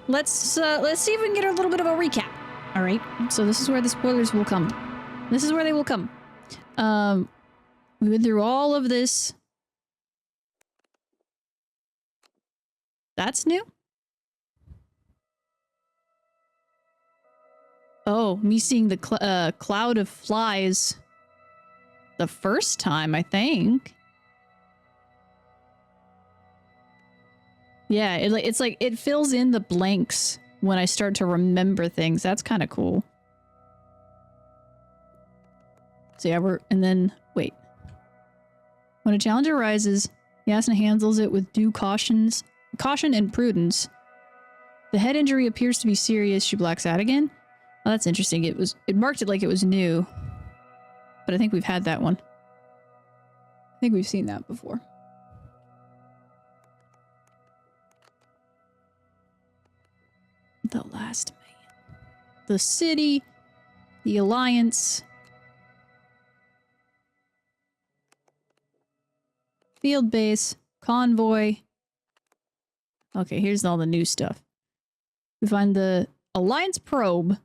let's see if we can get a little bit of a recap. All right, so this is where the spoilers will come. This is where they will come. We went through all of this. That's new? Oh, me seeing the cloud of flies the first time, I think. Yeah, it's like it fills in the blanks when I start to remember things. That's kind of cool. So yeah, and then, wait. When a challenge arises, Yasna handles it with due caution and prudence. The head injury appears to be serious. She blacks out again. Oh, that's interesting. It marked it like it was new. But I think we've had that one. I think we've seen that before. The last man. The city. The Alliance. Field base. Convoy. Okay, here's all the new stuff. We find the Alliance probe.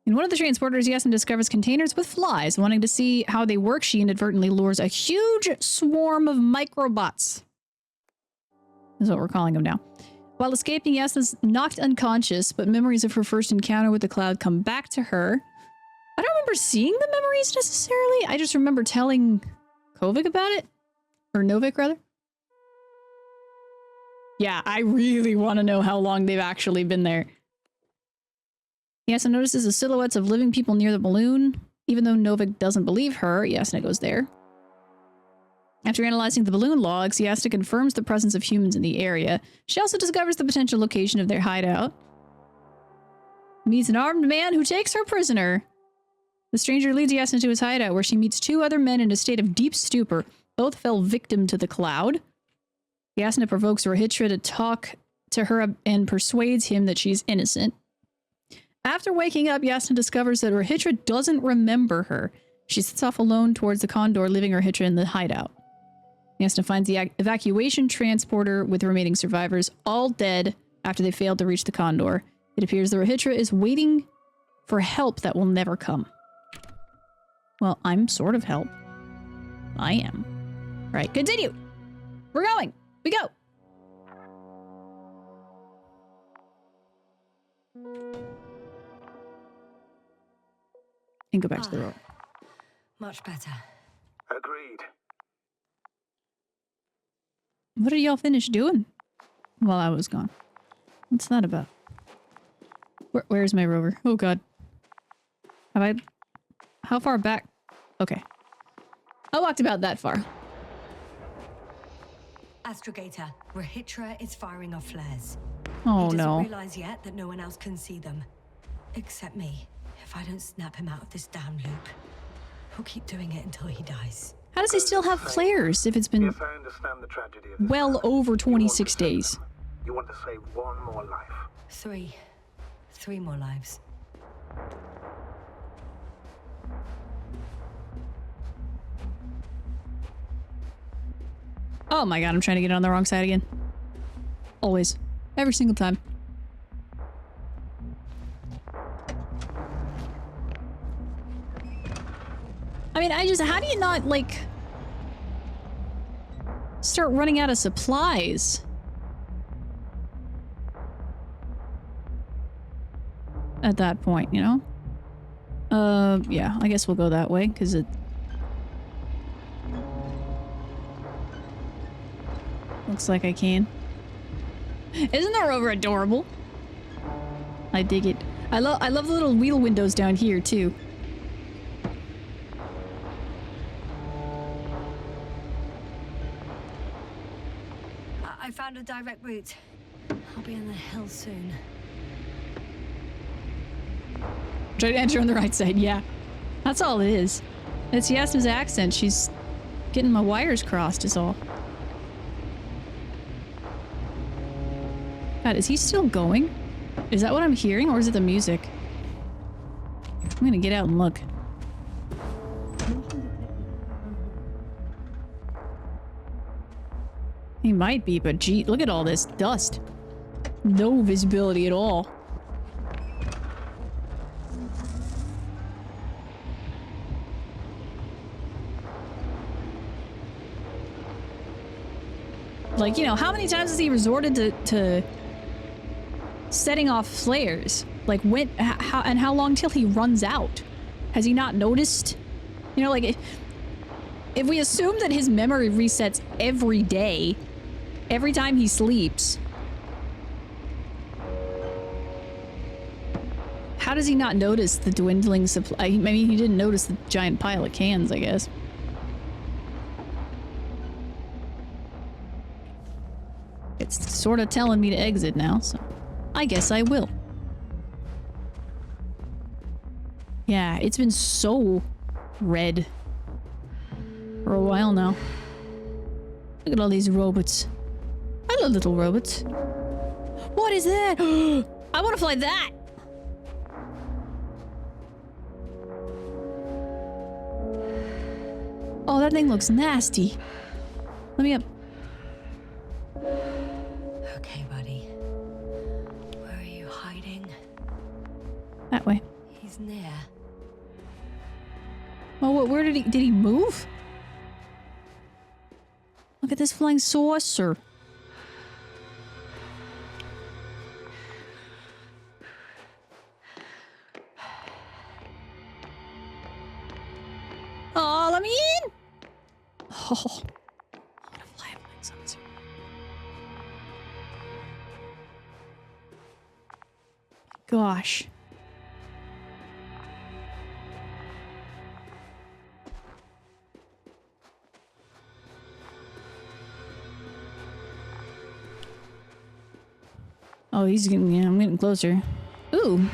In one of the transporters, Yasna discovers containers with flies. Wanting to see how they work, she inadvertently lures a huge swarm of microbots. Is what we're calling them now. While escaping, Yasna's knocked unconscious, but memories of her first encounter with the cloud come back to her. I don't remember seeing the memories necessarily. I just remember telling Kovic about it. Or Novik, rather. Yeah, I really want to know how long they've actually been there. Yasna notices the silhouettes of living people near the balloon. Even though Novik doesn't believe her, Yasna goes there. After analyzing the balloon logs, Yasna confirms the presence of humans in the area. She also discovers the potential location of their hideout. Meets an armed man who takes her prisoner. The stranger leads Yasna to his hideout, where she meets two other men in a state of deep stupor. Both fell victim to the cloud. Yasna provokes Regis to talk to her and persuades him that she's innocent. After waking up, Yasna discovers that Regis doesn't remember her. She sets off alone towards the Condor, leaving Regis in the hideout. Yasna finds the evacuation transporter with the remaining survivors, all dead after they failed to reach the Condor. It appears that Regis is waiting for help that will never come. Well, I'm sort of help. I am. Right, continue. We're going. We go. And go back to the road. Much better. Agreed. What did y'all finish doing while I was gone? What's that about? Where's my rover? Oh god. How far back? Okay. I walked about that far. Astrogator, Rahitra is firing off flares. Oh he no. doesn't realize yet that no one else can see them. Except me. If I don't snap him out of this damn loop, he'll keep doing it until he dies. How does he still have flares if it's been Yes, I understand the tragedy of this well planet. over You 26 want to save days? them. You want to save one more life. Three more lives. Oh my god, I'm trying to get on the wrong side again. Always. Every single time. I mean, how do you not, like, start running out of supplies? At that point, you know? Yeah, I guess we'll go that way, because it... looks like I can. Isn't the rover adorable? I dig it. I love the little wheel windows down here, too. I found a direct route. I'll be in the hills soon. Try to enter on the right side, yeah. That's all it is. It's Yasna's accent. She's getting my wires crossed is all. God, is he still going? Is that what I'm hearing, or is it the music? I'm gonna get out and look. He might be, but gee, look at all this dust. No visibility at all. Like, you know, how many times has he resorted to setting off flares? Like, when, how long till he runs out? Has he not noticed? You know, like, if we assume that his memory resets every day, every time he sleeps, how does he not notice the dwindling supply? I mean, he didn't notice the giant pile of cans, I guess. It's sort of telling me to exit now, so I guess I will. Yeah, it's been so red for a while now. Look at all these robots. Hello, little robots. What is that? I want to fly that! Oh, that thing looks nasty. Let me up. Okay, buddy. Where are you hiding? That way. He's near. Oh, where did he move? Look at this flying saucer. Oh, let me in! Oh, I want to fly a flying saucer. Gosh. Oh, he's getting, yeah, I'm getting closer. Ooh.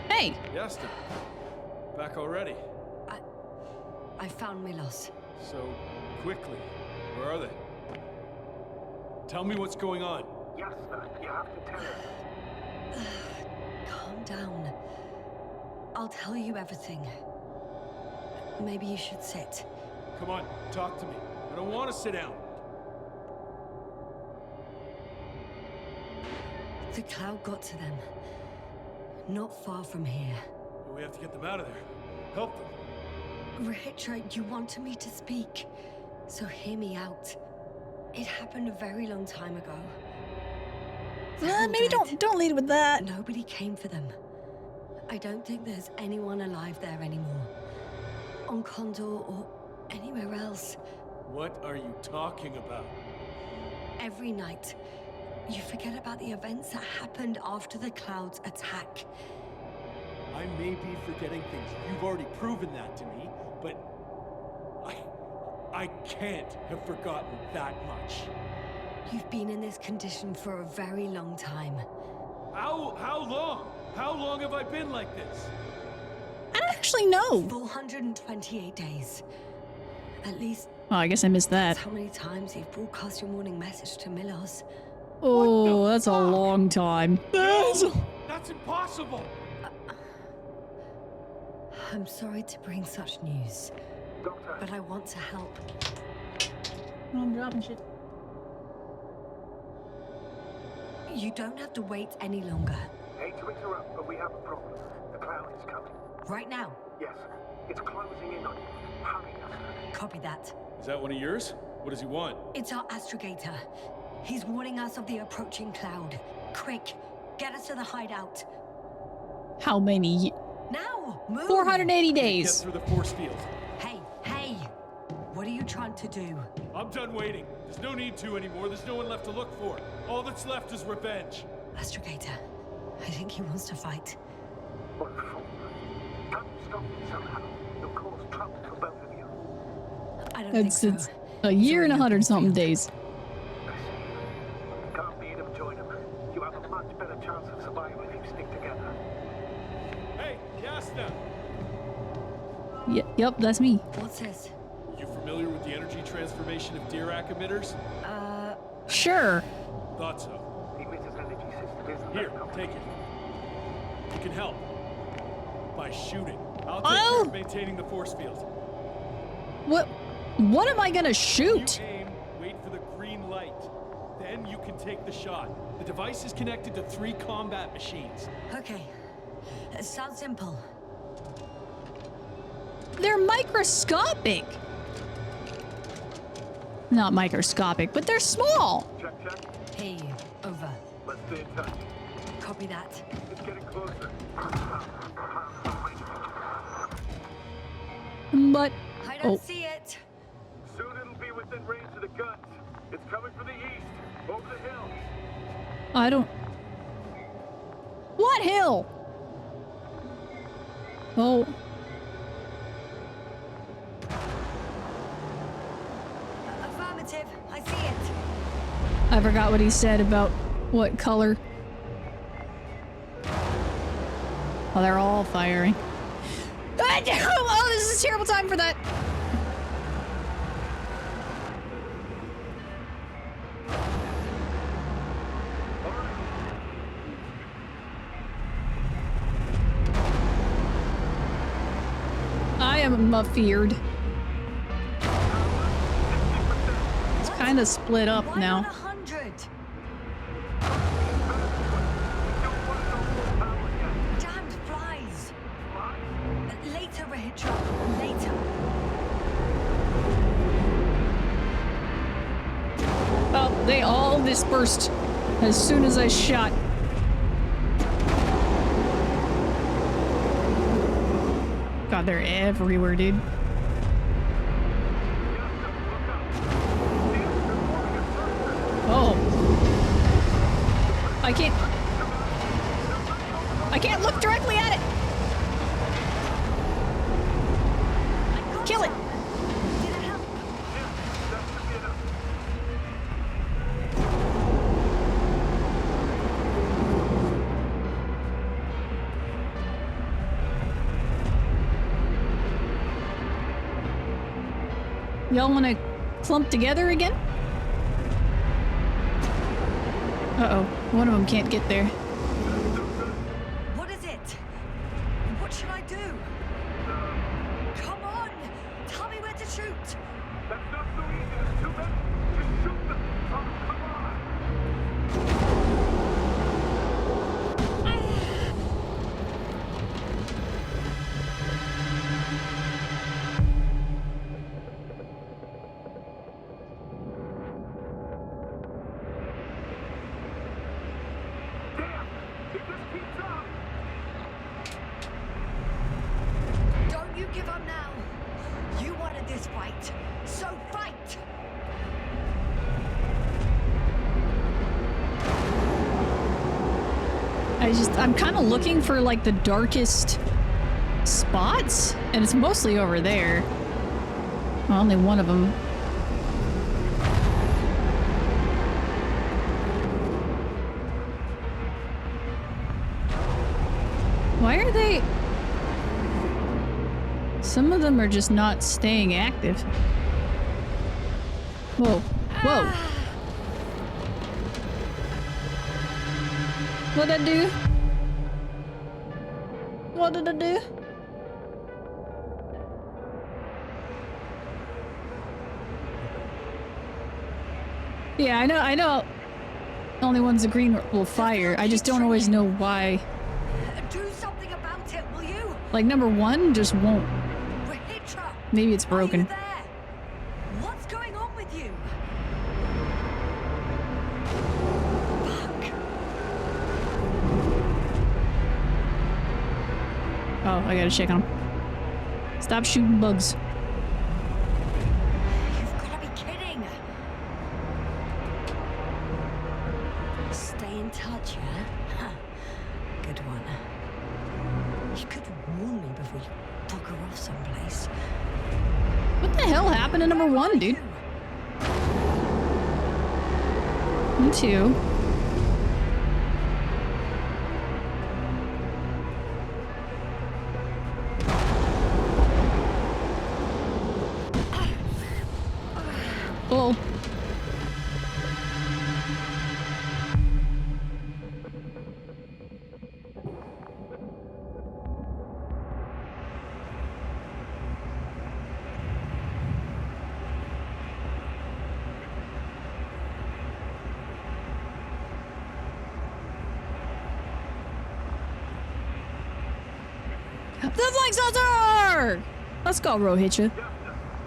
Hey! Yasna, back already. I found Milos. So quickly. Where are they? Tell me what's going on. Yasna, you have to tell us. Calm down. I'll tell you everything. Maybe you should sit. Come on, talk to me. I don't want to sit down. The cloud got to them. Not far from here. We have to get them out of there. Help them. Richard, you wanted me to speak, so hear me out. It happened a very long time ago. They're all Maybe dead. don't lead with that. Nobody came for them. I don't think there's anyone alive there anymore. On Condor or anywhere else. What are you talking about? Every night, you forget about the events that happened after the Cloud's attack. I may be forgetting things. You've already proven that to me, but I can't have forgotten that much. You've been in this condition for a very long time. How long? How long have I been like this? I don't actually know. 428 days. At least Oh, I guess I missed that. that's how many times you've broadcast your morning message to Milos. Oh, that's a long time. That's impossible! I'm sorry to bring such news, Doctor, but I want to help. I'm dropping shit. You don't have to wait any longer. hate to interrupt, but we have a problem. The cloud is coming. Right now. Yes, it's closing in on you. Hurry, Yasna. Copy that. Is that one of yours? What does he want? It's our astrogator. He's warning us of the approaching cloud. Quick, get us to the hideout. How many? Now, move! 480 Get days. through the force field. Hey! What are you trying to do? I'm done waiting. There's no need to anymore. There's no one left to look for. All that's left is revenge. Astrogator, I think he wants to fight. What a fool. Can't you stop it somehow? You'll cause trouble for both of you. I don't It's think so. a year and It's already 100-something open days. I see. Can't beat them, join them. You have a much better chance of survival if you stick together. Hey, Yasna! Yep, that's me. What's this? You familiar with the energy transformation of Dirac emitters? Sure. Thought so. The emitter's energy system isn't Here, very take complicated. it. You can help. By shooting. I'll take Oh! care of maintaining the force field. What am I gonna You shoot? aim, wait for the Then you can take the shot. The device is connected to 3 combat machines. Okay. It sounds simple. They're microscopic. Not microscopic, but they're small. Check, check. Hear you. Over. Let's stay in touch. Copy that. It's getting closer. But I don't see it. Soon it'll be within range of the guns. It's coming from the east, over the hill. I don't. What hill? Oh. Affirmative. I see it. I forgot what he said about what color. Oh, they're all firing. Oh, this is a terrible time for that. I am afeared. It's kind of split up Why now. not 100? Damned flies. Later, Regitra. Later. Oh, they all dispersed as soon as I shot. God, they're everywhere, dude. Oh. I can't look directly at it. Kill it. Did it help? Y'all want to clump together again? Uh-oh. One of them can't get there. What is it? What should I do? Come on! Tell me where to shoot! That's not so easy. There's 2 men. Just shoot them. Oh, come on. Damn! If this keeps up, Don't you give up now! You wanted this fight, so fight! I'm kind of looking for like the darkest spots, and it's mostly over there. Well, only one of them. Why are they? Some of them are just not staying active. Whoa. Whoa. What'd I do? What did I do? Yeah, I know. Only ones the green will fire. I just don't always know why. Do something about it, will you? Like number 1 just won't. Regitra! Maybe it's Are broken. you there? What's going on with you? Fuck. Oh, I gotta check on him. Stop shooting bugs. You've gotta be kidding! Stay in touch, yeah? Huh. Good one. You could warn me before you bugger off someplace. What the hell happened to number 1, dude? Me too. Oh. The flying saucer! Let's go, Rohitcha.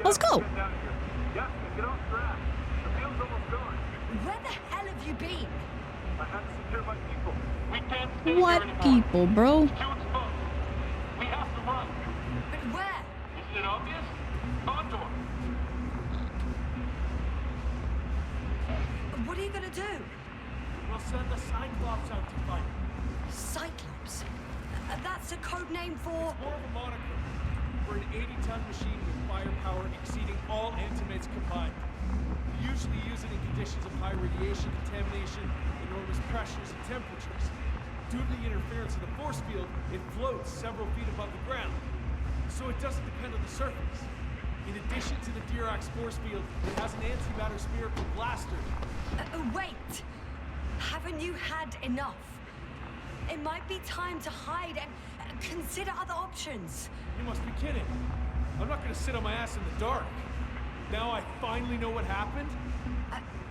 Let's go. Get down here. Yasna, get off track. The field's almost gone. Where the hell have you been? I had to secure my people. We can't stay What here anymore. people, bro? It's too exposed. We have to run. But where? Isn't it obvious? Condor. What are you gonna do? We'll send the Cyclops out to fight. Cyclops? That's a code name for... More of a moniker. We're an 80-ton machine with firepower exceeding all antimates combined. We usually use it in conditions of high radiation contamination, enormous pressures and temperatures. Due to the interference of the force field, it floats several feet above the ground, so it doesn't depend on the surface. In addition to the Dirac force field, it has an antimatter spherical blaster. wait! Haven't you had enough? It might be time to hide and consider other options. You must be kidding. I'm not gonna sit on my ass in the dark. Now I finally know what happened?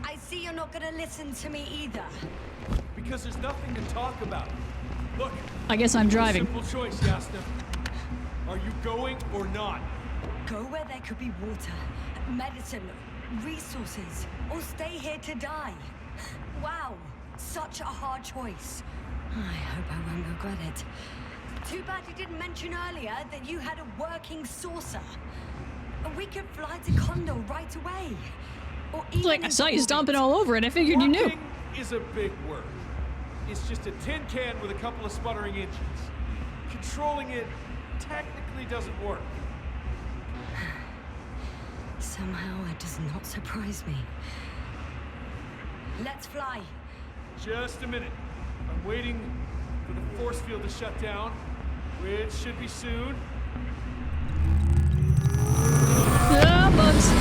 I see you're not gonna listen to me either. Because there's nothing to talk about. Look, I guess I'm driving. simple choice, Yasna. Are you going or not? Go where there could be water, medicine, resources, or stay here to die. Wow, such a hard choice. I hope I won't regret it. Too bad you didn't mention earlier that you had a working saucer. We could fly to Condor right away. Or even Like, I saw you in stomping all over it. I figured you knew. Working is a big word. It's just a tin can with a couple of sputtering engines. Controlling it technically doesn't work. Somehow it does not surprise me. Let's fly. Just a minute. I'm waiting for the force field to shut down, which should be soon. Ah, bugs.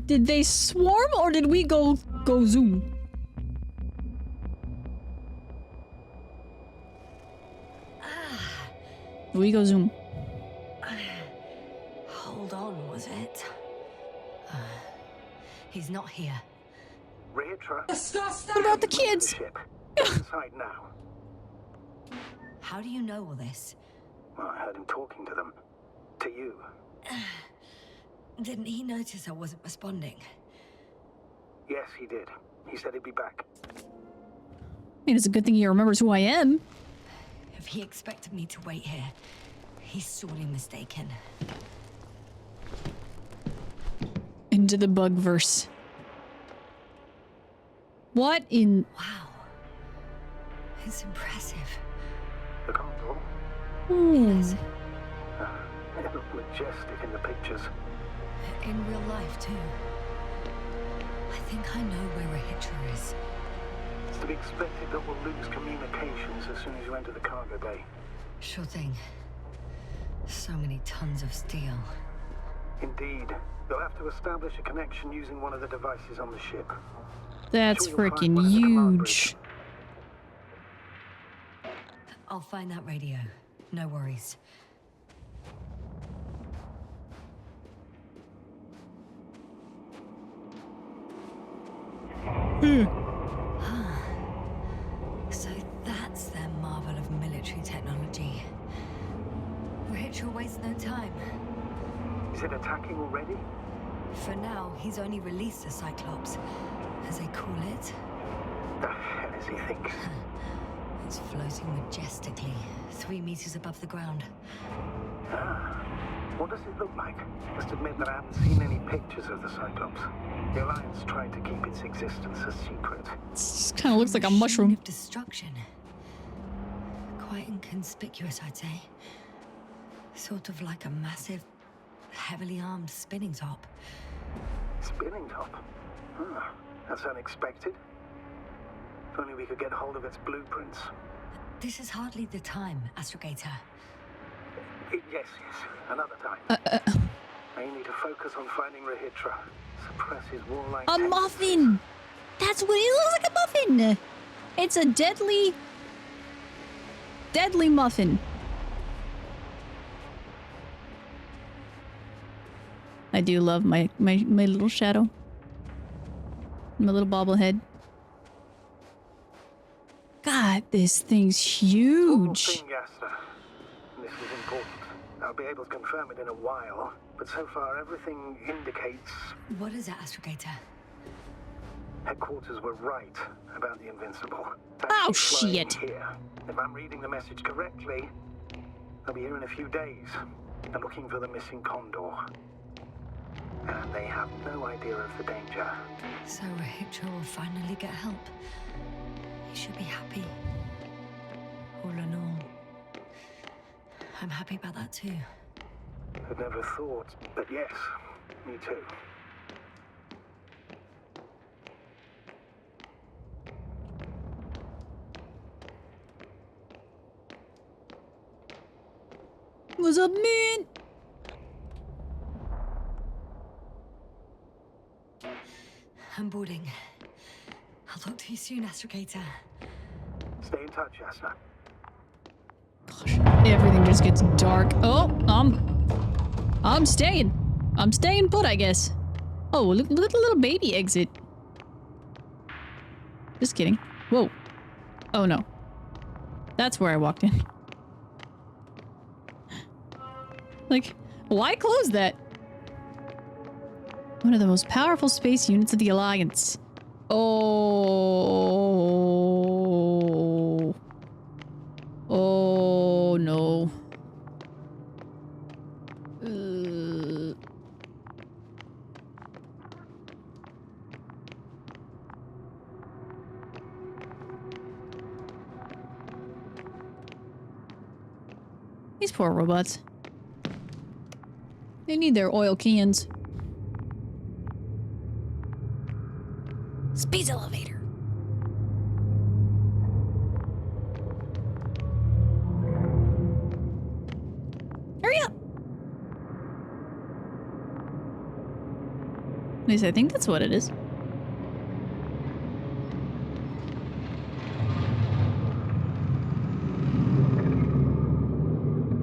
Did they swarm or did we go zoom? We go zoom. Hold on, was it? He's not here. Regis, What about the kids? ship. Get inside now. How do you know all this? Well, I heard him talking to them. To you. Didn't he notice I wasn't responding? Yes, he did. He said he'd be back. I mean, it's a good thing he remembers who I am. If he expected me to wait here, he's sorely mistaken. Into the bugverse. What in... Wow. It's impressive. The Condor? Yes. It looked majestic in the pictures. In real life, too. I think I know where Regis is. It's to be expected that we'll lose communications as soon as you enter the cargo bay. Sure thing. So many tons of steel. Indeed. You'll have to establish a connection using one of the devices on the ship. That's Sure, you'll find freaking one in the command huge. I'll find that radio. No worries. So that's their marvel of military technology. Regis wastes no time. Is it attacking already? For now, he's only released the Cyclops, as they call it. The hell is he thinking? It's floating majestically, 3 meters above the ground. What does it look like? Must admit that I haven't seen any pictures of the Cyclops. The Alliance tried to keep its existence a secret. It kind of looks like a Machine mushroom. of destruction. Quite inconspicuous, I'd say. Sort of like a massive, heavily armed spinning top. Spinning top? That's unexpected. If only we could get hold of its blueprints. This is hardly the time, Astrogator. Yes, another time. I need to focus on finding Regis. Suppress his warlike A tendencies. muffin! That's what it looks like, a muffin! It's a deadly muffin. I do love my little shadow. My little bobblehead. God, this thing's huge. Thing, Yasna. This is important. I'll be able to confirm it in a while, but so far everything indicates What is it, Astrogator? headquarters were right about the Invincible. Oh, It's flying shit. Here. If I'm reading the message correctly, they'll be here in a few days. They're looking for the missing Condor. And they have no idea of the danger. So Rahitra will finally get help. He should be happy. All in all. I'm happy about that too. I'd never thought, but yes, me too. What's up, man? I'm boarding. I'll talk to you soon, Astrogator. Stay in touch, Yasna. Gosh, everything just gets dark. Oh, I'm staying. I'm staying put, I guess. Oh, look at the little baby exit. Just kidding. Whoa. Oh no. That's where I walked in. Like, why close that? One of the most powerful space units of the Alliance. Oh. Oh no. These poor robots. They need their oil cans. Space elevator. Hurry up! At least I think that's what it is.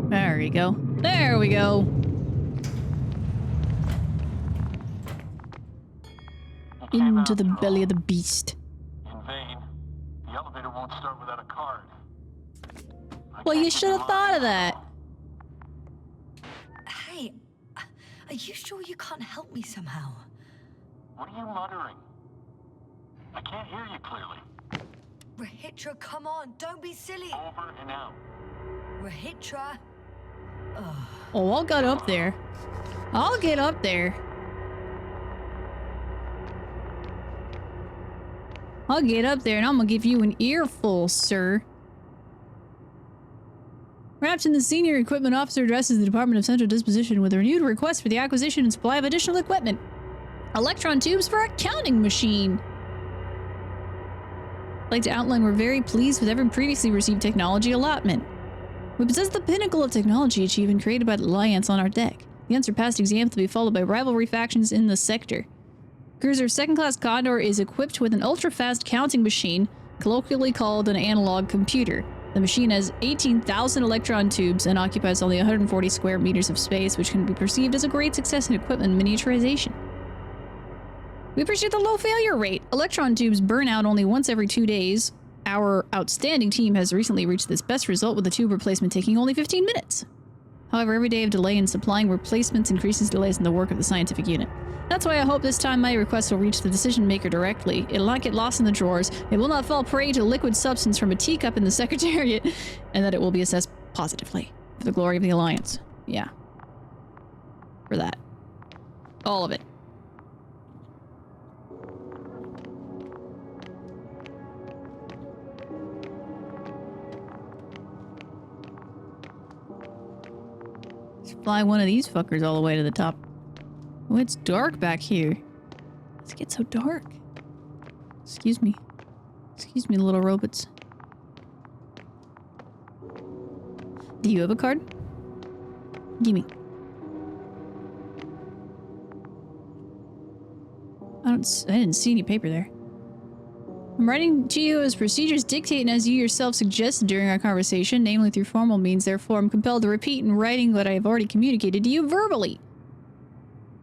There we go. There we go. Into the belly of the beast. In vain. The elevator won't start without a card. Well, you should have thought of that. Hey, are you sure you can't help me somehow? What are you muttering? I can't hear you clearly. Rahitra, come on, don't be silly. Over and out. Rahitra. Oh, I'll get up there. I'll get up there. I'll get up there and I'm gonna give you an earful, sir. Rapton, the senior equipment officer, addresses the Department of Central Disposition with a renewed request for the acquisition and supply of additional equipment. Electron tubes for a counting machine. I'd like to outline we're very pleased with every previously received technology allotment. We possess the pinnacle of technology achievement created by the Alliance on our deck. The unsurpassed example to be followed by rivalry factions in the sector. Cruiser second-class Condor is equipped with an ultra-fast counting machine, colloquially called an analog computer. The machine has 18,000 electron tubes and occupies only 140 square meters of space, which can be perceived as a great success in equipment miniaturization. We appreciate the low failure rate. Electron tubes burn out only once every 2 days. Our outstanding team has recently reached this best result with the tube replacement taking only 15 minutes. However, every day of delay in supplying replacements increases delays in the work of the scientific unit. That's why I hope this time my request will reach the decision maker directly. It'll not get lost in the drawers, it will not fall prey to liquid substance from a teacup in the Secretariat, and that it will be assessed positively for the glory of the Alliance. Yeah. For that. All of it. Let's fly one of these fuckers all the way to the top. Oh, it's dark back here. Let's get so dark. Excuse me. Excuse me, little robots. Do you have a card? Gimme. I didn't see any paper there. I'm writing to you as procedures dictate and as you yourself suggested during our conversation, namely through formal means. Therefore, I'm compelled to repeat in writing what I have already communicated to you verbally.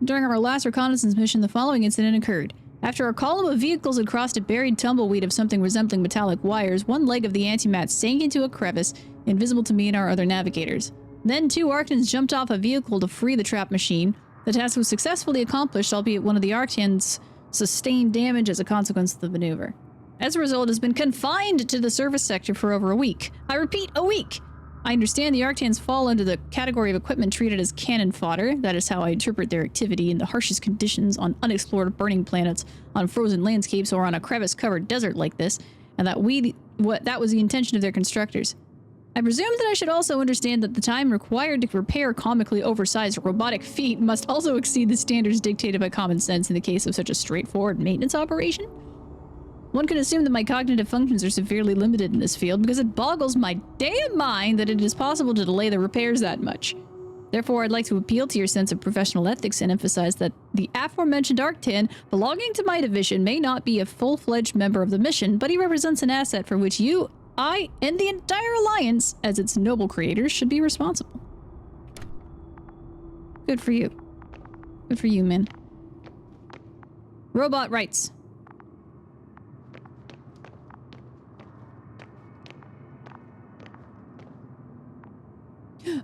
During our last reconnaissance mission, the following incident occurred. After a column of vehicles had crossed a buried tumbleweed of something resembling metallic wires, one leg of the antimat sank into a crevice, invisible to me and our other navigators. Then 2 Arctans jumped off a vehicle to free the trap machine. The task was successfully accomplished, albeit one of the Arctans sustained damage as a consequence of the maneuver. As a result, it has been confined to the service sector for over a week. I repeat, a week! I understand the Arctans fall under the category of equipment treated as cannon fodder. That is how I interpret their activity in the harshest conditions on unexplored burning planets, on frozen landscapes, or on a crevice-covered desert like this, and that that was the intention of their constructors. I presume that I should also understand that the time required to repair comically oversized robotic feet must also exceed the standards dictated by common sense in the case of such a straightforward maintenance operation? One can assume that my cognitive functions are severely limited in this field because it boggles my damn mind that it is possible to delay the repairs that much. Therefore, I'd like to appeal to your sense of professional ethics and emphasize that the aforementioned Arctan belonging to my division may not be a full-fledged member of the mission, but he represents an asset for which you, I, and the entire Alliance, as its noble creators, should be responsible. Good for you. Good for you, man. Robot rights.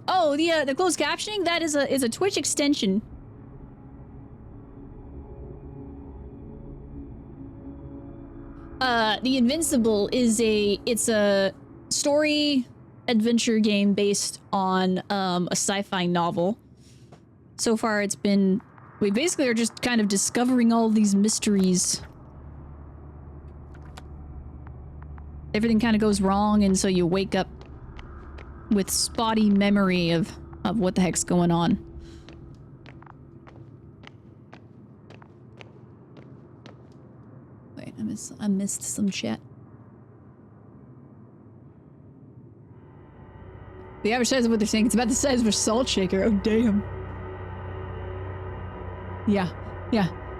Oh, the closed captioning, that is a Twitch extension. The Invincible is it's a story adventure game based on a sci-fi novel. So far it's been, we basically are just kind of discovering all these mysteries. Everything kind of goes wrong, and so you wake up with spotty memory of what the heck's going on. Wait, I missed some chat. The average size of what they're saying, it's about the size of a salt shaker. Oh, damn. Yeah.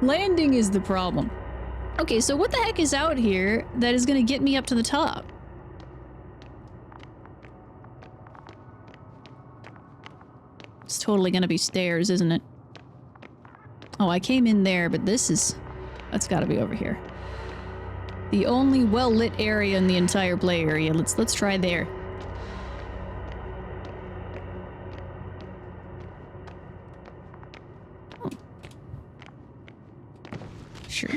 Landing is the problem. Okay, so what the heck is out here that is gonna get me up to the top? It's totally gonna be stairs, isn't it? Oh, I came in there, but that's gotta be over here. The only well-lit area in the entire play area. Let's try there. Oh. Sure.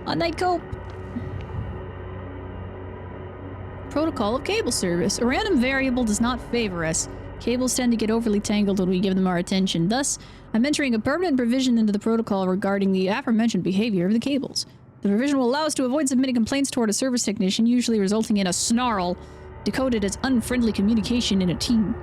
On night cope. Protocol of cable service. A random variable does not favor us. Cables tend to get overly tangled when we give them our attention. Thus, I'm entering a permanent provision into the protocol regarding the aforementioned behavior of the cables. The provision will allow us to avoid submitting complaints toward a service technician, usually resulting in a snarl, decoded as unfriendly communication in a team.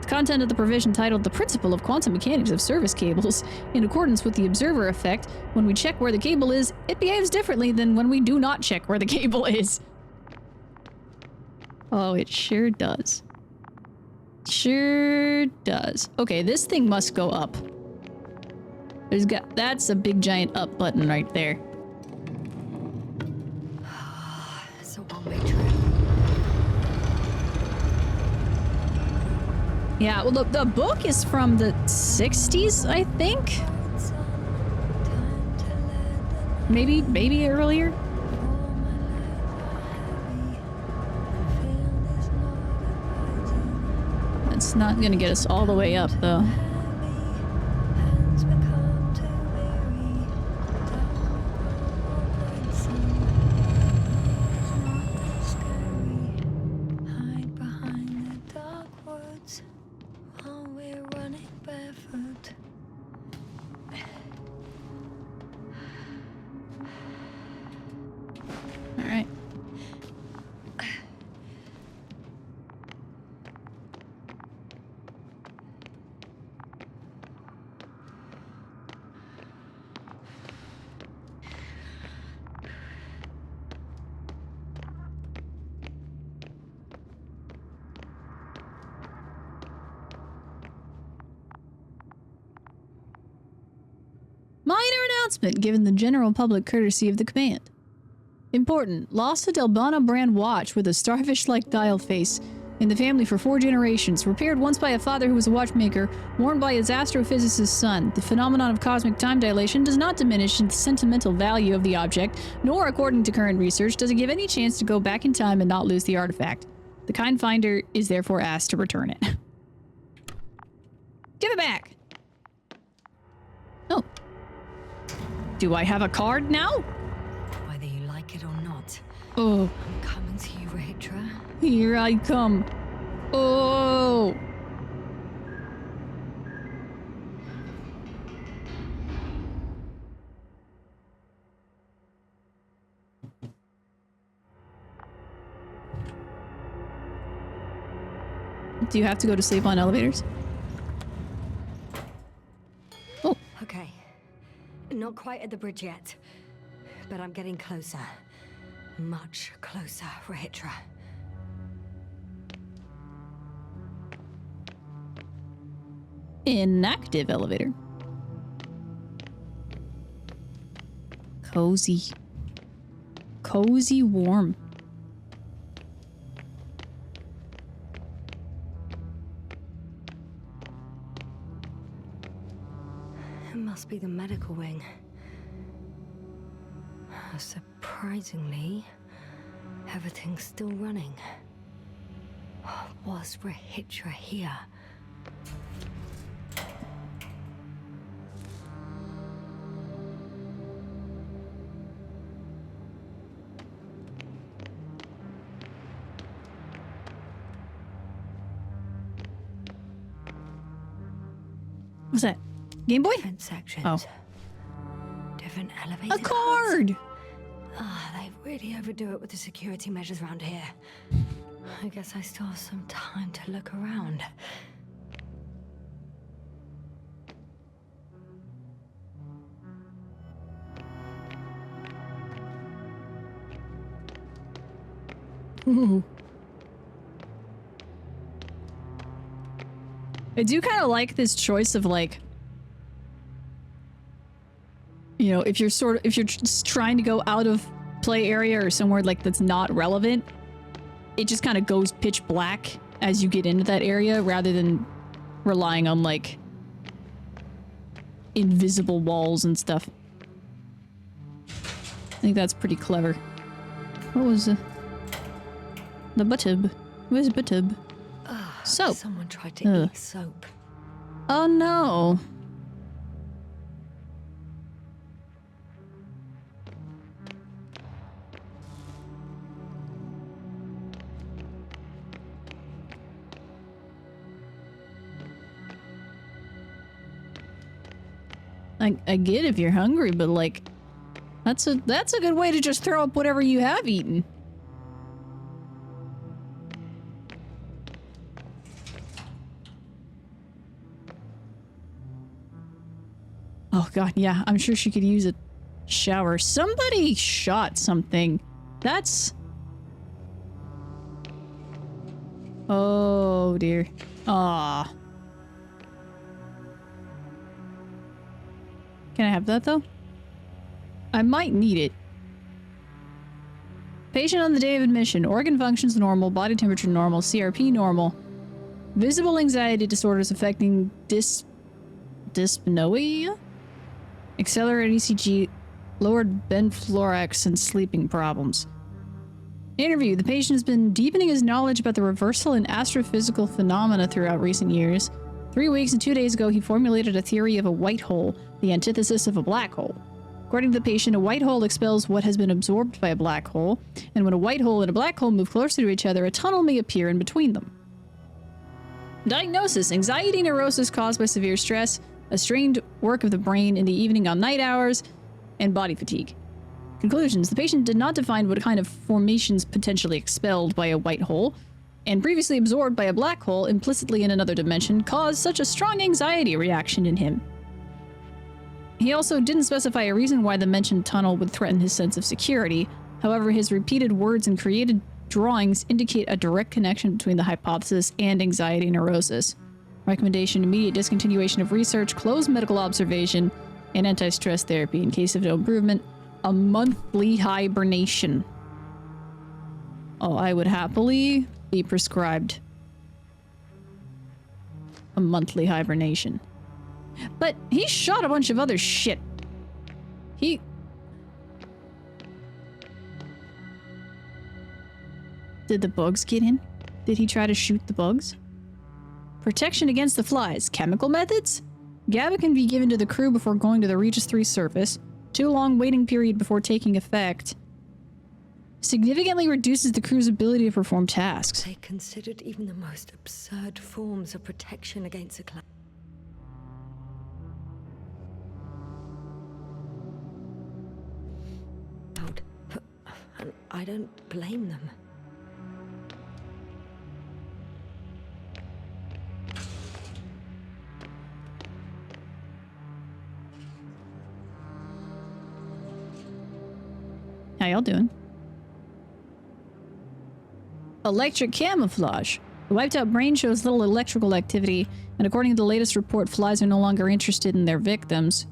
The content of the provision titled The Principle of Quantum Mechanics of Service Cables, in accordance with the observer effect, when we check where the cable is, it behaves differently than when we do not check where the cable is. Oh, it sure does. Sure does. Okay, this thing must go up. That's a big giant up button right there. It's a one-way trip. Yeah, well, the book is from the 60s, I think? Maybe earlier? It's not gonna get us all the way up, though. Alright. Minor announcement given the general public courtesy of the command. Important. Lost a Delbana brand watch with a starfish-like dial face in the family for 4 generations, repaired once by a father who was a watchmaker, worn by his astrophysicist son. The phenomenon of cosmic time dilation does not diminish the sentimental value of the object, nor, according to current research, does it give any chance to go back in time and not lose the artifact. The kind finder is therefore asked to return it. Give it back! Oh. Do I have a card now? Whether you like it or not, Oh. I'm coming to you, Rahitra. Here I come. Oh! Do you have to go to sleep on elevators? Oh. Okay. Not quite at the bridge yet, but I'm getting closer. Much closer, Rahitra. Inactive elevator. Cozy. Cozy warm. It must be the medical wing. Surprisingly, everything's still running. Was Rahitra here? What's that? Game Boy? Different sections. Oh. Different elevator A card! Ah, they really overdo it with the security measures around here. I guess I still have some time to look around. Ooh. I do kind of like this choice of like, you know, if you're just trying to go out of play area or somewhere like that's not relevant, it just kind of goes pitch black as you get into that area rather than relying on like invisible walls and stuff. I think that's pretty clever. What was the butub? Where's butub? Soap. Someone tried to eat soap. Oh no. I get if you're hungry, but like that's a good way to just throw up whatever you have eaten. Oh god, yeah, I'm sure she could use a shower. Somebody shot something. That's... Oh dear. Ah. Can I have that though? I might need it. Patient on the day of admission. Organ functions normal. Body temperature normal. CRP normal. Visible anxiety disorders affecting dyspnoea? Accelerated ECG, lowered benfluorex, and sleeping problems. Interview. The patient has been deepening his knowledge about the reversal in astrophysical phenomena throughout recent years. 3 weeks and 2 days ago, he formulated a theory of a white hole, the antithesis of a black hole. According to the patient, a white hole expels what has been absorbed by a black hole, and when a white hole and a black hole move closer to each other, a tunnel may appear in between them. Diagnosis. Anxiety neurosis caused by severe stress, a strained work of the brain in the evening on night hours, and body fatigue. Conclusions. The patient did not define what kind of formations potentially expelled by a white hole, and previously absorbed by a black hole implicitly in another dimension caused such a strong anxiety reaction in him. He also didn't specify a reason why the mentioned tunnel would threaten his sense of security. However, his repeated words and created drawings indicate a direct connection between the hypothesis and anxiety neurosis. Recommendation: immediate discontinuation of research, close medical observation, and anti-stress therapy. In case of no improvement, a monthly hibernation. Oh, I would happily be prescribed a monthly hibernation. But he shot a bunch of other shit. Did the bugs get in? Did he try to shoot the bugs? Protection against the flies. Chemical methods? GABA can be given to the crew before going to the Regis III surface. Too long waiting period before taking effect. Significantly reduces the crew's ability to perform tasks. They considered even the most absurd forms of protection against a cloud. And I don't blame them. How y'all doing? Electric camouflage. The wiped out brain shows little electrical activity, and according to the latest report, flies are no longer interested in their victims.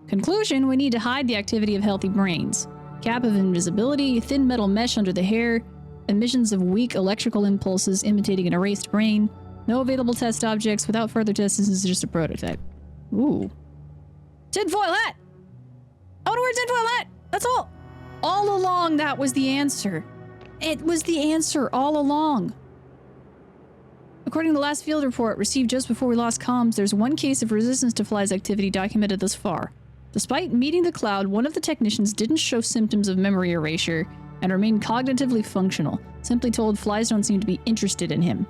Conclusion, we need to hide the activity of healthy brains. Cap of invisibility, thin metal mesh under the hair, emissions of weak electrical impulses imitating an erased brain. No available test objects. Without further tests, this is just a prototype. Ooh. Tinfoil hat! I want to wear tinfoil hat! That's all! All along, that was the answer. It was the answer all along. According to the last field report received just before we lost comms, there's one case of resistance to flies activity documented thus far. Despite meeting the cloud, one of the technicians didn't show symptoms of memory erasure and remained cognitively functional, simply told flies don't seem to be interested in him.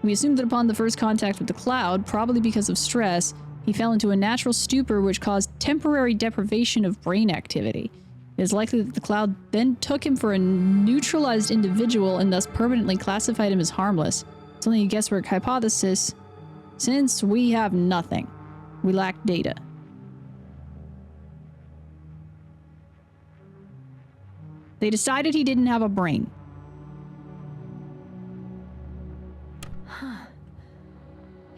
We assumed that upon the first contact with the cloud, probably because of stress, he fell into a natural stupor which caused temporary deprivation of brain activity. It is likely that the cloud then took him for a neutralized individual and thus permanently classified him as harmless. It's only a guesswork hypothesis, since we have nothing. We lack data. They decided he didn't have a brain. Huh.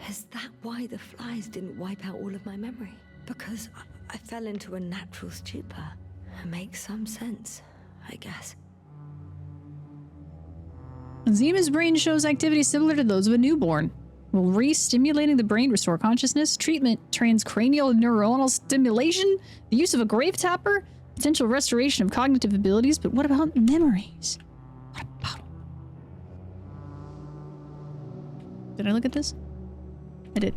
Is that why the flies didn't wipe out all of my memory? Because I fell into a natural stupor. Makes some sense, I guess. Zima's brain shows activity similar to those of a newborn. Will re-stimulating the brain restore consciousness? Treatment, transcranial neuronal stimulation? The use of a grave tapper? Potential restoration of cognitive abilities? But what about memories? What about them? Did I look at this? I did.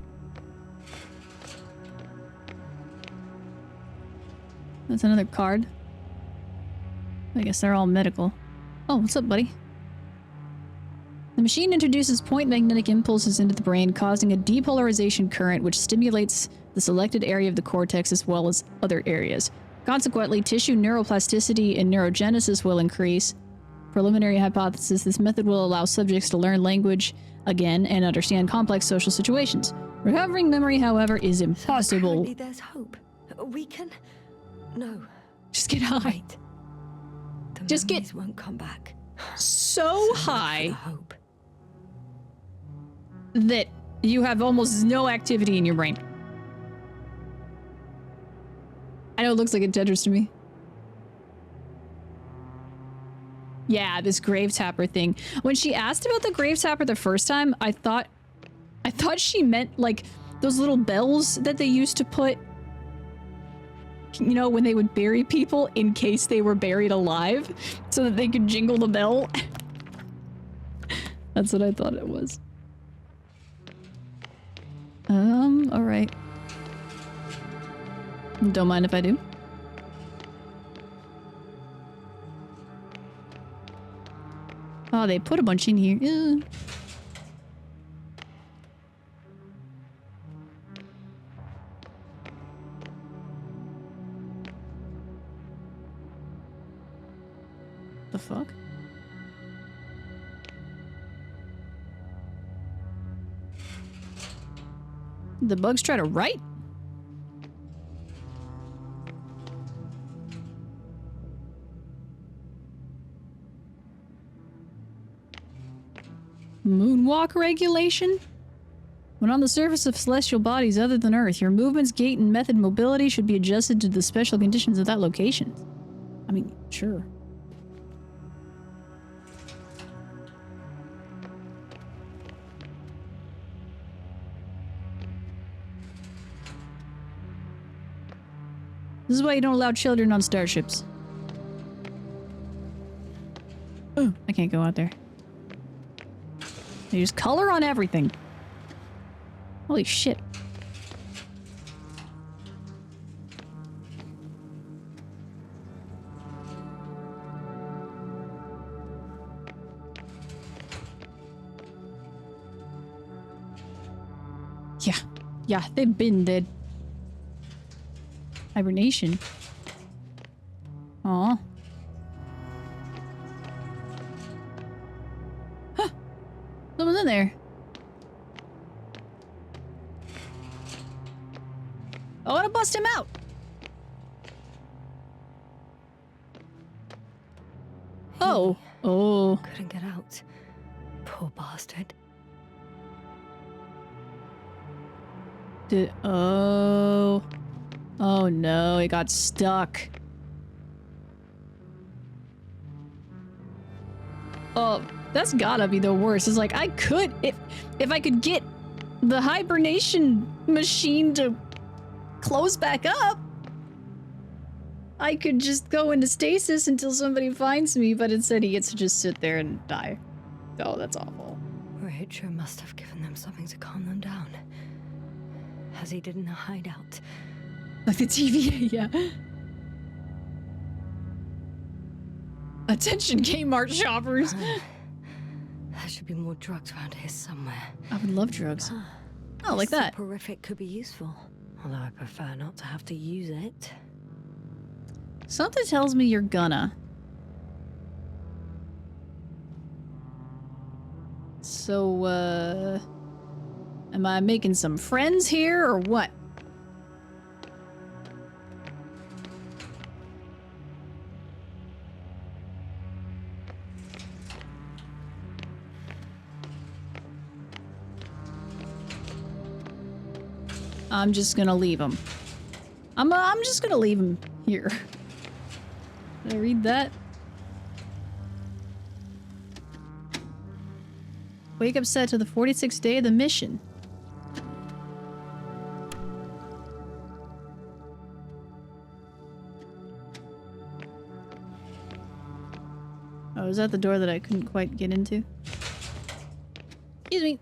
That's another card. I guess they're all medical. Oh, what's up, buddy? The machine introduces point magnetic impulses into the brain, causing a depolarization current which stimulates the selected area of the cortex as well as other areas. Consequently, tissue neuroplasticity and neurogenesis will increase. Preliminary hypothesis, this method will allow subjects to learn language again and understand complex social situations. Recovering memory, however, is impossible. Apparently there's hope. We can... No. Just get high. Wait. The Just memories get won't come back. so much for high the hope. that you have almost no activity in your brain. I know it looks like a Tetris to me. Yeah, this grave tapper thing. When she asked about the grave tapper the first time, I thought she meant like those little bells that they used to put, you know, when they would bury people in case they were buried alive so that they could jingle the bell. That's what I thought it was. All right. Don't mind if I do. Oh, they put a bunch in here. Ugh. The fuck? The bugs try to write? Moonwalk regulation? When on the surface of celestial bodies other than Earth, your movements, gait, and method mobility should be adjusted to the special conditions of that location. I mean, sure. This is why you don't allow children on starships. Oh, I can't go out there. They use color on everything. Holy shit. Yeah, they've been dead. Hibernation. Aw. Huh. Someone's in there. I want to bust him out. Oh. Oh. Couldn't get out. Poor bastard. Oh. Oh no, it got stuck. Oh, that's gotta be the worst. It's like I could if I could get the hibernation machine to close back up, I could just go into stasis until somebody finds me, but instead he gets to just sit there and die. Oh, that's awful. Regis must have given them something to calm them down. As he did in a hideout. Like the TVA, yeah. Attention Kmart shoppers! There should be more drugs around here somewhere. I would love drugs. Oh, like that. Soporific could be useful. Although I prefer not to have to use it. Something tells me you're gonna. So, am I making some friends here, or what? I'm just gonna leave him. I'm just gonna leave him here. Did I read that? Wake up set to the 46th day of the mission. Oh, is that the door that I couldn't quite get into? Excuse me.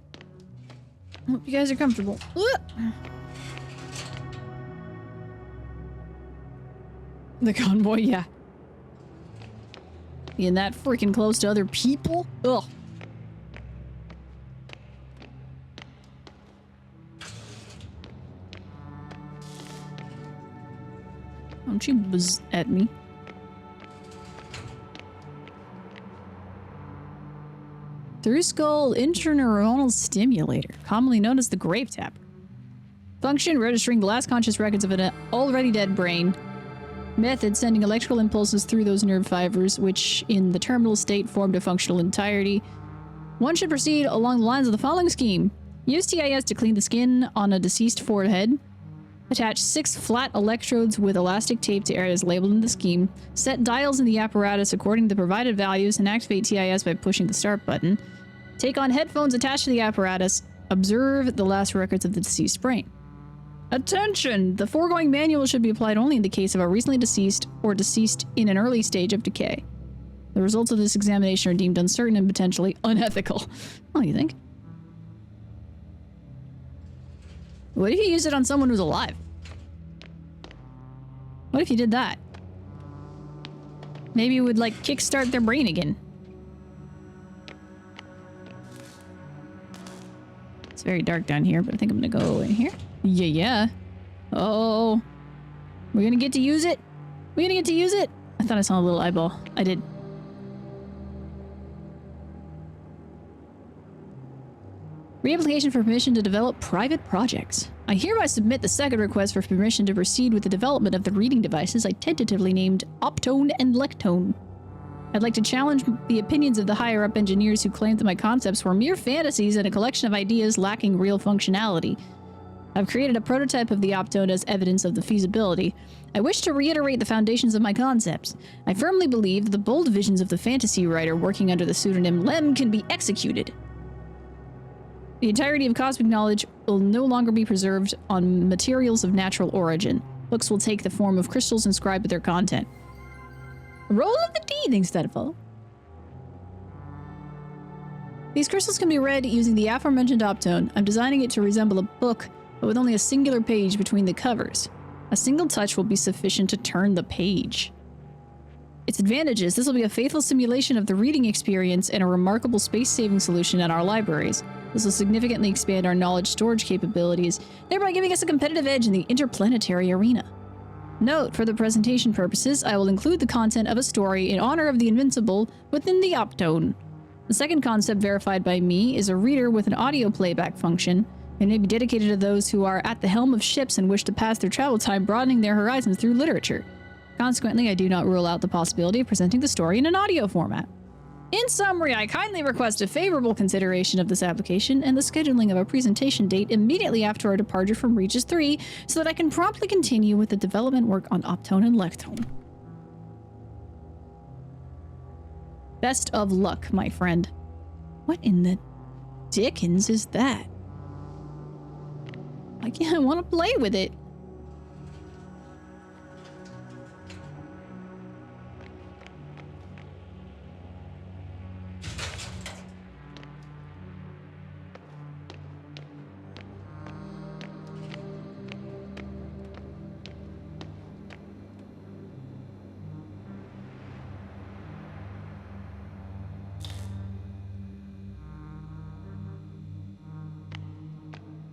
Hope you guys are comfortable. The convoy, yeah. Being that freaking close to other people? Ugh. Don't you buzz at me. Through skull intraneuronal stimulator, commonly known as the grave tapper. Function registering the last conscious records of an already dead brain. Method sending electrical impulses through those nerve fibers, which in the terminal state formed a functional entirety. One should proceed along the lines of the following scheme. Use TIS to clean the skin on a deceased forehead. Attach 6 flat electrodes with elastic tape to areas labeled in the scheme. Set dials in the apparatus according to the provided values and activate TIS by pushing the start button. Take on headphones attached to the apparatus. Observe the last records of the deceased brain. Attention! The foregoing manual should be applied only in the case of a recently deceased or deceased in an early stage of decay. The results of this examination are deemed uncertain and potentially unethical. Oh, you think? What if you use it on someone who's alive? What if you did that? Maybe it would, like, kickstart their brain again. It's very dark down here, but I think I'm gonna go in here. Yeah. Oh. We're gonna get to use it? We're gonna get to use it? I thought I saw a little eyeball. I did. Reapplication for permission to develop private projects. I hereby submit the second request for permission to proceed with the development of the reading devices I tentatively named Optone and Lectone. I'd like to challenge the opinions of the higher-up engineers who claimed that my concepts were mere fantasies and a collection of ideas lacking real functionality. I've created a prototype of the Optone as evidence of the feasibility. I wish to reiterate the foundations of my concepts. I firmly believe that the bold visions of the fantasy writer working under the pseudonym Lem can be executed. The entirety of cosmic knowledge will no longer be preserved on materials of natural origin. Books will take the form of crystals inscribed with their content. Roll of the D, thanks, Deadfall. These crystals can be read using the aforementioned optone. I'm designing it to resemble a book, but with only a singular page between the covers. A single touch will be sufficient to turn the page. Its advantages: this will be a faithful simulation of the reading experience and a remarkable space-saving solution at our libraries. This will significantly expand our knowledge storage capabilities, thereby giving us a competitive edge in the interplanetary arena. Note, for the presentation purposes, I will include the content of a story in honor of the Invincible within the optone. The second concept verified by me is a reader with an audio playback function, and may be dedicated to those who are at the helm of ships and wish to pass their travel time broadening their horizons through literature. Consequently, I do not rule out the possibility of presenting the story in an audio format. In summary, I kindly request a favorable consideration of this application and the scheduling of a presentation date immediately after our departure from Regis III so that I can promptly continue with the development work on optone and lectone. Best of luck, my friend. What in the dickens is that? I want to play with it.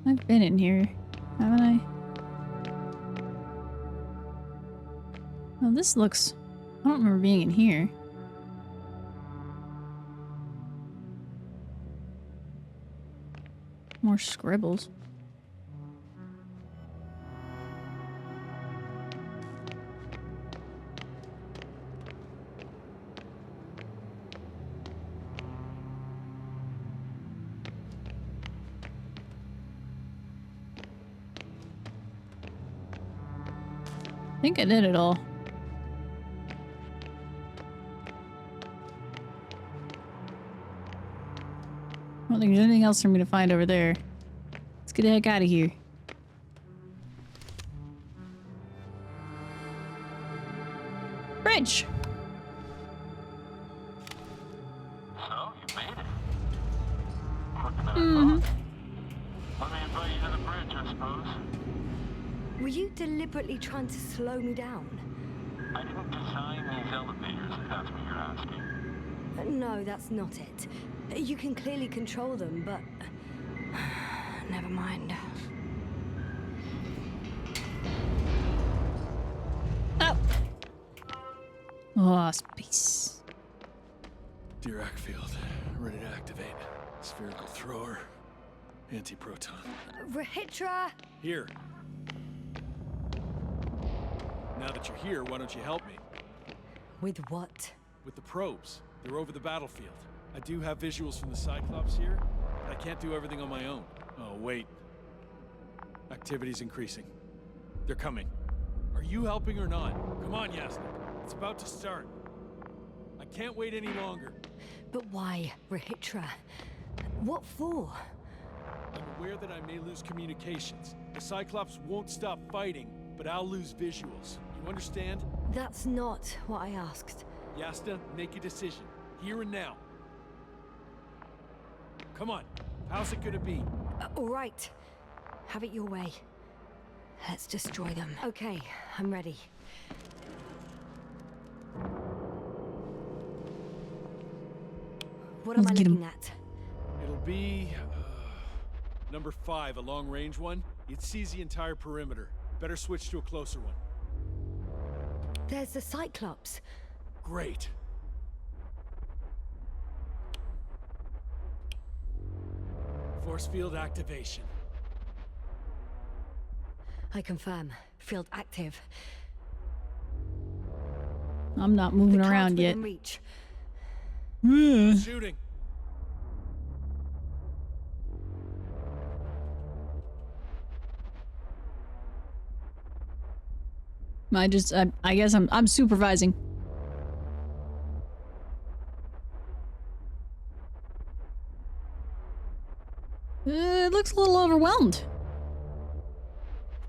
I've been in here, haven't I? Well, this looks... I don't remember being in here. More scribbles. I think I did it all. I don't think there's anything else for me to find over there. Let's get the heck out of here. Bridge! So, you made it. Quicker than I thought. Let me invite you to the bridge, I suppose. Were you deliberately trying to slow me down? I didn't design these elevators, if that's what you're asking. No, that's not it. You can clearly control them, but... never mind. Oh! Oh, space. Dirac field, ready to activate. Spherical thrower, anti-proton. Rahitra! Here. Now that you're here, why don't you help me? With what? With the probes. They're over the battlefield. I do have visuals from the Cyclops here, but I can't do everything on my own. Oh, wait. Activity's increasing. They're coming. Are you helping or not? Come on, Yasna. It's about to start. I can't wait any longer. But why, Rahitra? What for? I'm aware that I may lose communications. The Cyclops won't stop fighting, but I'll lose visuals. You understand? That's not what I asked. Yasna, make a decision. Here and now. Come on. How's it gonna be? All right. Have it your way. Let's destroy them. Okay, I'm ready. What am I looking at? It'll be... number 5, a long-range one. It sees the entire perimeter. Better switch to a closer one. There's the Cyclops. Great. Force field activation. I confirm. Field active. I'm not moving around yet. Reach. Shooting. I guess I'm supervising. It looks a little overwhelmed.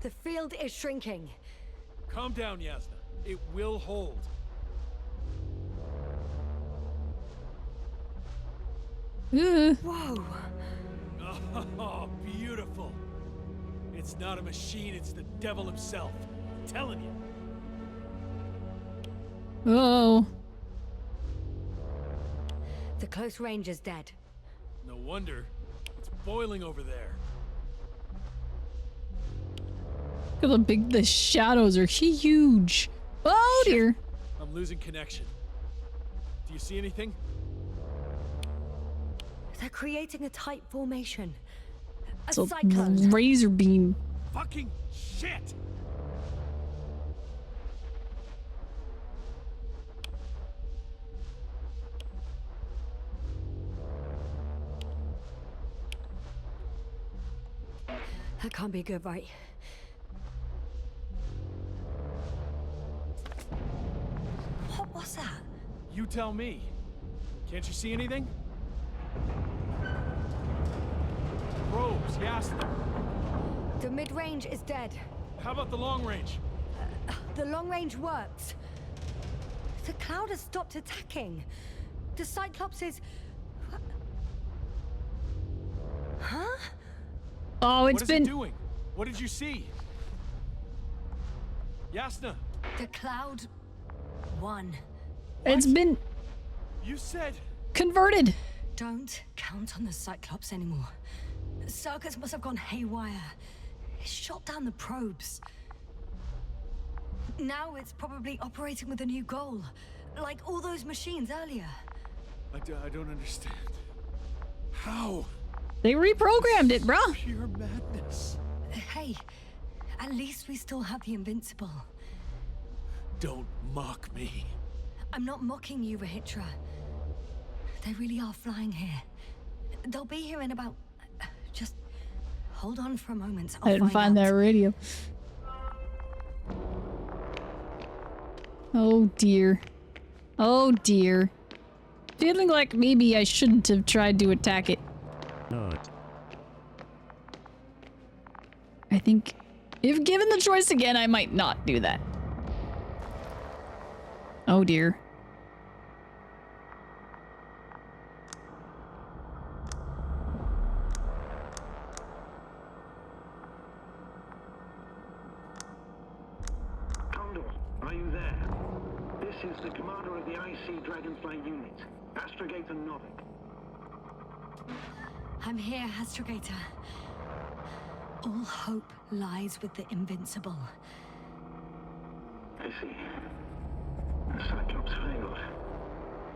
The field is shrinking. Calm down, Yasna. It will hold. Whoa! Oh, beautiful. It's not a machine, it's the devil himself. I'm telling you. Oh. The close range is dead. No wonder. It's boiling over there. Look how big the shadows are. Huge. Oh dear. I'm losing connection. Do you see anything? They're creating a tight formation. A It's a cyclone. razor beam. Fucking shit! That can't be good, right? What was that? You tell me. Can't you see anything? Probes, Yasna. The mid-range is dead. How about the long range? The long range works. The cloud has stopped attacking. The Cyclops is... Huh? Oh, What it's is been it doing? What did you see? Yasna, The cloud won. it's been you said... converted. Don't count on the Cyclops anymore. Circus must have gone haywire. It shot down the probes. Now it's probably operating with a new goal. Like all those machines earlier. I don't understand. How? They reprogrammed it, bruh. Pure madness. Hey, at least we still have the Invincible. Don't mock me. I'm not mocking you, Rahitra. They really are flying here. They'll be here in about... Just hold on for a moment. I didn't find that radio. Oh dear. Oh dear. Feeling like maybe I shouldn't have tried to attack it. I think if given the choice again, I might not do that. Oh dear. Condor, are you there? This is the commander of the IC Dragonfly unit, Astrogator Novik. I'm here, Astrogator. All hope lies with the Invincible. I see. The Cyclops failed.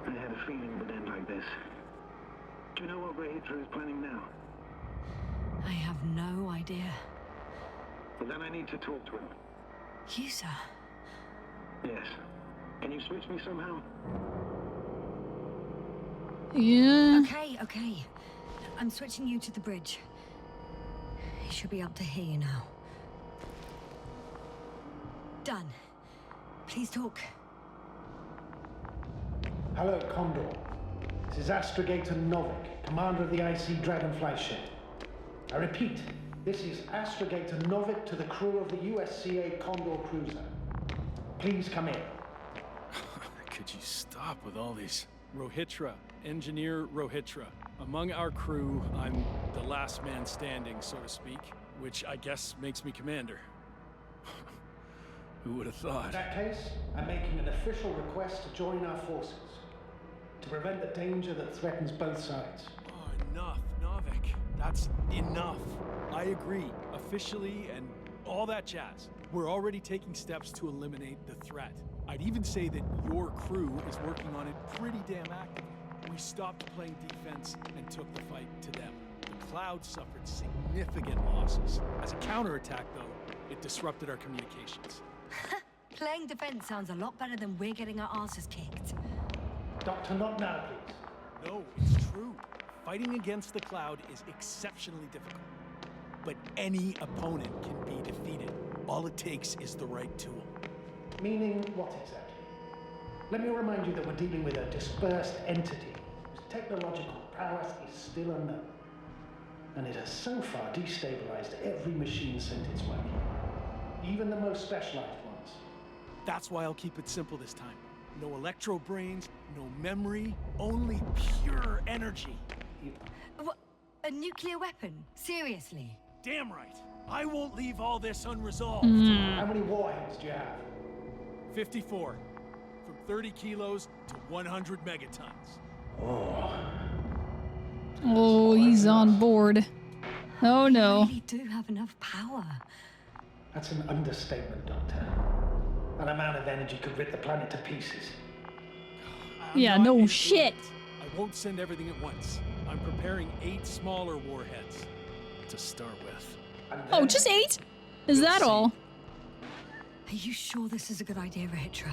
I had a feeling it would end like this. Do you know what Regis is planning now? I have no idea. Well, then I need to talk to him. You, sir? Yes. Can you switch me somehow? Yeah. Okay. I'm switching you to the bridge. He should be up to hear you now. Done. Please talk. Hello, Condor. This is Astrogator Novik, commander of the IC Dragonfly ship. I repeat, this is Astrogator Novik to the crew of the USCA Condor cruiser. Please come in. Could you stop with all these? Rohitra, Engineer Rohitra. Among our crew, I'm the last man standing, so to speak, which I guess makes me commander. Who would have In thought? that case, I'm making an official request to join our forces to prevent the danger that threatens both sides. Oh, enough, Novik. That's enough. I agree, officially and all that jazz. We're already taking steps to eliminate the threat. I'd even say that your crew is working on it pretty damn actively. We stopped playing defense and took the fight to them. The Cloud suffered significant losses. As a counterattack, though, it disrupted our communications. Playing defense sounds a lot better than we're getting our asses kicked. Doctor, not now, please. No, it's true. Fighting against the Cloud is exceptionally difficult. But any opponent can be defeated. All it takes is the right tool. Meaning what exactly? Let me remind you that we're dealing with a dispersed entity whose technological prowess is still unknown. And it has so far destabilized every machine sent its way. Even the most specialized ones. That's why I'll keep it simple this time. No electro brains, no memory, only pure energy. What? A nuclear weapon? Seriously? Damn right. I won't leave all this unresolved. How many warheads do you have? 54. From 30 kilos to 100 megatons. Oh, he's on board. Oh no. We really do have enough power. That's an understatement, Doctor. That amount of energy could rip the planet to pieces. I'm Yeah, not no an shit. idiot. I won't send everything at once. I'm preparing 8 smaller warheads to start with. And Oh, then- just 8? Is We'll that see. all? Are you sure this is a good idea, Rahitra?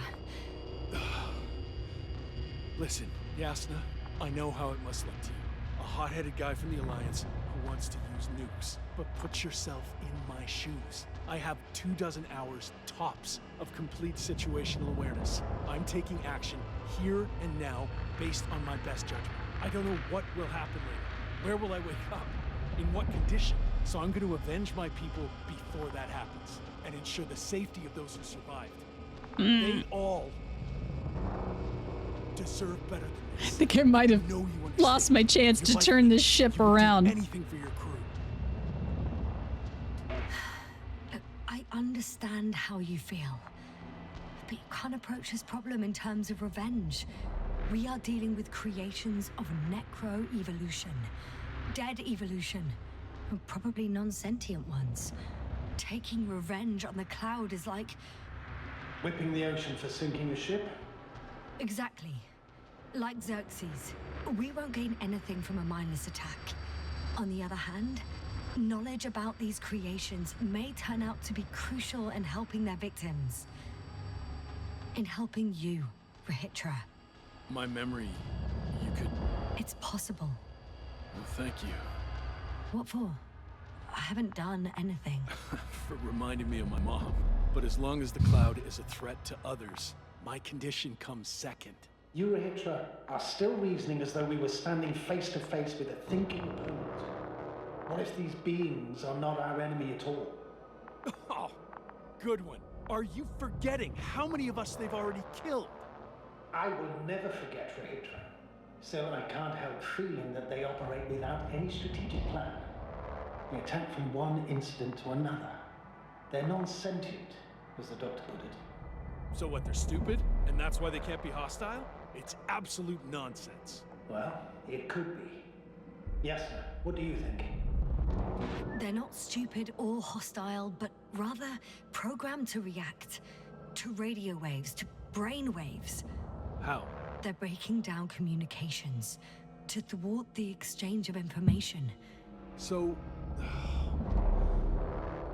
Listen, Yasna, I know how it must look to you. A hot-headed guy from the Alliance who wants to use nukes. But put yourself in my shoes. I have 24 hours tops of complete situational awareness. I'm taking action here and now based on my best judgment. I don't know what will happen later. Where will I wake up? In what condition? So I'm going to avenge my people before that happens and ensure the safety of those who survived. They all deserve better than I this. think I might have know you understand. lost my chance to You're like turn me. this ship You would do around. anything for your crew. I understand how you feel. But you can't approach this problem in terms of revenge. We are dealing with creations of necro-evolution. Dead evolution. And probably non-sentient ones. Taking revenge on the cloud is like... Whipping the ocean for sinking a ship? Exactly. Like Xerxes. We won't gain anything from a mindless attack. On the other hand, knowledge about these creations may turn out to be crucial in helping their victims. In helping you, Rahitra. My memory, you could... It's possible. Well, thank you What for? I haven't done anything. for reminding me of my mom. But as long as the cloud is a threat to others, my condition comes second. You, Rahitra, are still reasoning as though we were standing face to face with a thinking opponent. What if these beings are not our enemy at all? Oh, good one. Are you forgetting how many of us they've already killed? I will never forget, Regis. Still, I can't help feeling that they operate without any strategic plan. They attack from one incident to another. They're non-sentient, as the doctor put it. So what, they're stupid? And that's why they can't be hostile? It's absolute nonsense. Well, it could be. Yasna, what do you think? They're not stupid or hostile, but rather programmed to react. To radio waves, to brain waves. How? They're breaking down communications to thwart the exchange of information. So...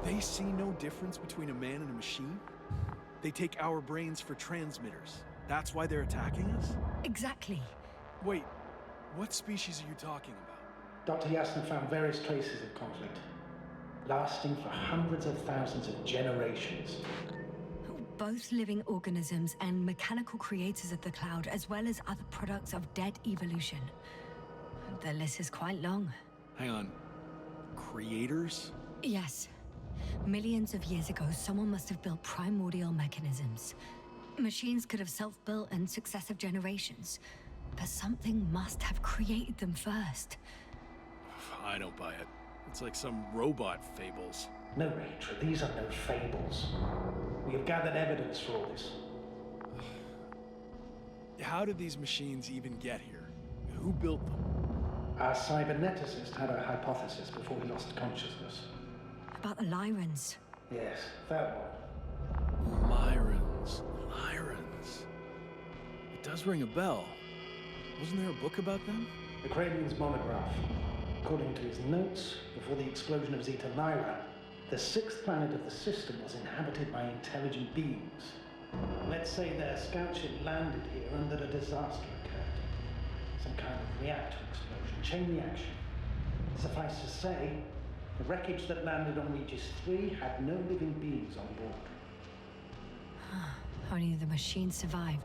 they see no difference between a man and a machine? They take our brains for transmitters. That's why they're attacking us? Exactly. Wait, what species are you talking about? Dr. Yasna found various traces of conflict, lasting for hundreds of thousands of generations. Both living organisms and mechanical creators of the cloud, as well as other products of dead evolution. The list is quite long. Hang on. Creators? Yes. Millions of years ago, someone must have built primordial mechanisms. Machines could have self-built in successive generations, but something must have created them first. I don't buy it. It's like some robot fables. No, Rachel, these are no fables. We have gathered evidence for all this. How did these machines even get here? Who built them? Our cyberneticist had a hypothesis before he lost consciousness. About the Lyrans. Yes, that one. Lyrans. It does ring a bell. Wasn't there a book about them? The Cranian's monograph. According to his notes, before the explosion of Zeta Lyra, the 6th planet of the system was inhabited by intelligent beings. Let's say their scout ship landed here and that a disaster occurred. Some kind of reactor explosion, chain reaction. Suffice to say, the wreckage that landed on Regis III had no living beings on board. Only the machine survived.